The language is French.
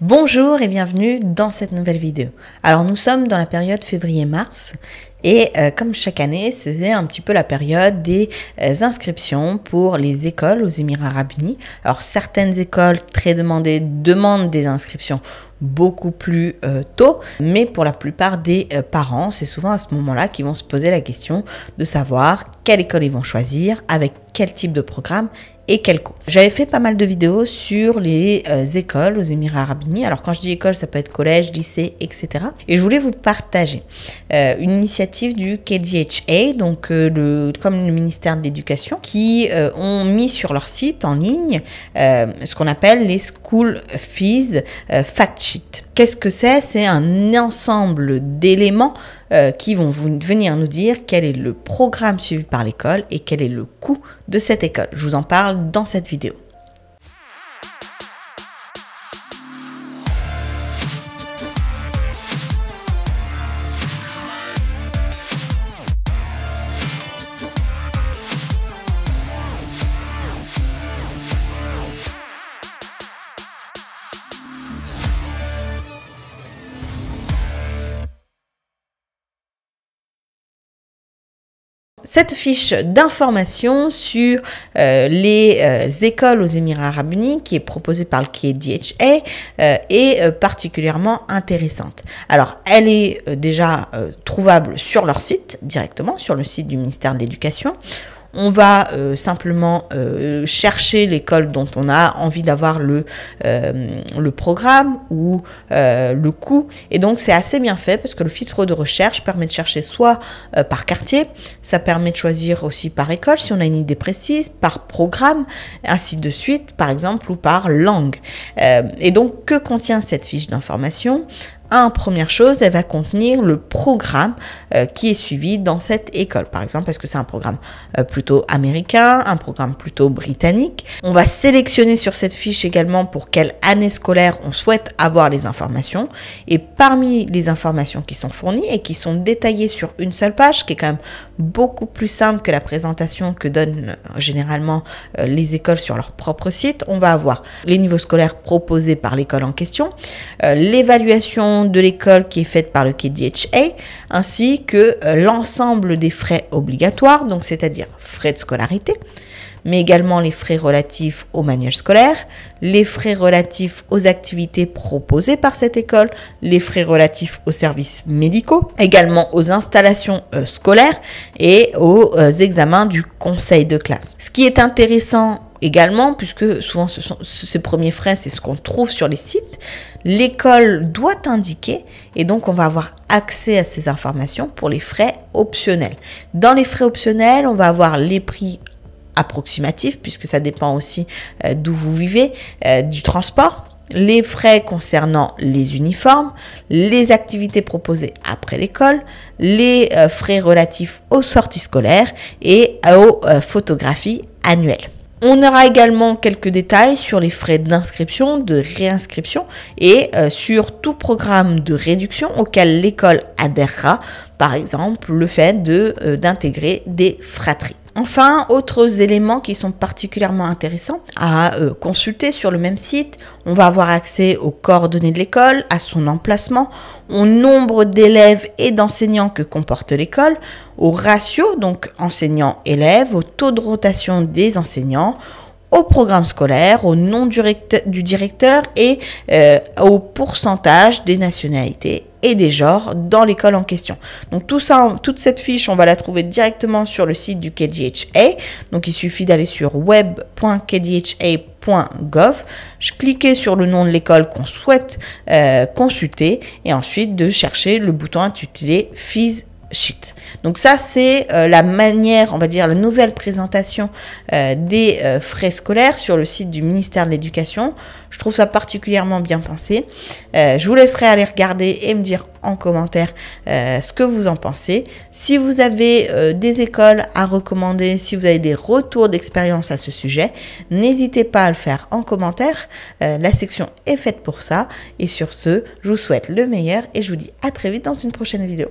Bonjour et bienvenue dans cette nouvelle vidéo. Alors nous sommes dans la période février-mars et comme chaque année, c'est un petit peu la période des inscriptions pour les écoles aux Émirats Arabes Unis. Alors certaines écoles très demandées demandent des inscriptions beaucoup plus tôt, mais pour la plupart des parents, c'est souvent à ce moment-là qu'ils vont se poser la question de savoir quelle école ils vont choisir, avec quel type de programme et quel coût. J'avais fait pas mal de vidéos sur les écoles aux Émirats Arabes Unis. Alors quand je dis école, ça peut être collège, lycée, etc. Et je voulais vous partager une initiative du KDHA, donc comme le ministère de l'Éducation, qui ont mis sur leur site en ligne ce qu'on appelle les School Fees Fact Sheet. Qu'est-ce que c'est? C'est un ensemble d'éléments qui vont venir nous dire quel est le programme suivi par l'école et quel est le coût de cette école. Je vous en parle dans cette vidéo. Cette fiche d'information sur les écoles aux Émirats Arabes Unis, qui est proposée par le KDHA, est particulièrement intéressante. Alors, elle est déjà trouvable sur leur site, directement, sur le site du ministère de l'Éducation. On va simplement chercher l'école dont on a envie d'avoir le programme ou le coût. Et donc, c'est assez bien fait parce que le filtre de recherche permet de chercher soit par quartier, ça permet de choisir aussi par école si on a une idée précise, par programme, ainsi de suite, par exemple, ou par langue. Et donc, que contient cette fiche d'information ? Première chose, elle va contenir le programme qui est suivi dans cette école. Par exemple, est-ce que c'est un programme plutôt américain, un programme plutôt britannique? On va sélectionner sur cette fiche également pour quelle année scolaire on souhaite avoir les informations. Et parmi les informations qui sont fournies et qui sont détaillées sur une seule page, qui est quand même beaucoup plus simple que la présentation que donnent généralement les écoles sur leur propre site, on va avoir les niveaux scolaires proposés par l'école en question, l'évaluation de l'école qui est faite par le KDHA, ainsi que l'ensemble des frais obligatoires, donc c'est-à-dire frais de scolarité, mais également les frais relatifs au manuel scolaire, les frais relatifs aux activités proposées par cette école, les frais relatifs aux services médicaux, également aux installations scolaires et aux examens du conseil de classe. Ce qui est intéressant également, puisque souvent ces premiers frais, c'est ce qu'on trouve sur les sites, l'école doit indiquer et donc on va avoir accès à ces informations pour les frais optionnels. Dans les frais optionnels, on va avoir les prix approximatifs, puisque ça dépend aussi d'où vous vivez, du transport, les frais concernant les uniformes, les activités proposées après l'école, les frais relatifs aux sorties scolaires et aux photographies annuelles. On aura également quelques détails sur les frais d'inscription, de réinscription et sur tout programme de réduction auquel l'école adhérera, par exemple le fait d'intégrer des fratries. Enfin, autres éléments qui sont particulièrement intéressants à consulter sur le même site, on va avoir accès aux coordonnées de l'école, à son emplacement, au nombre d'élèves et d'enseignants que comporte l'école, au ratio, donc enseignants-élèves, au taux de rotation des enseignants, au programme scolaire, au nom du directeur et au pourcentage des nationalités et des genres dans l'école en question. Donc tout ça, toute cette fiche, on va la trouver directement sur le site du KDHA. Donc il suffit d'aller sur web.kdha.gov, cliquer sur le nom de l'école qu'on souhaite consulter et ensuite de chercher le bouton intitulé Fees Sheet. Donc ça, c'est la manière, on va dire, la nouvelle présentation des frais scolaires sur le site du ministère de l'Éducation. Je trouve ça particulièrement bien pensé. Je vous laisserai aller regarder et me dire en commentaire ce que vous en pensez. Si vous avez des écoles à recommander, si vous avez des retours d'expérience à ce sujet, n'hésitez pas à le faire en commentaire. La section est faite pour ça. Et sur ce, je vous souhaite le meilleur et je vous dis à très vite dans une prochaine vidéo.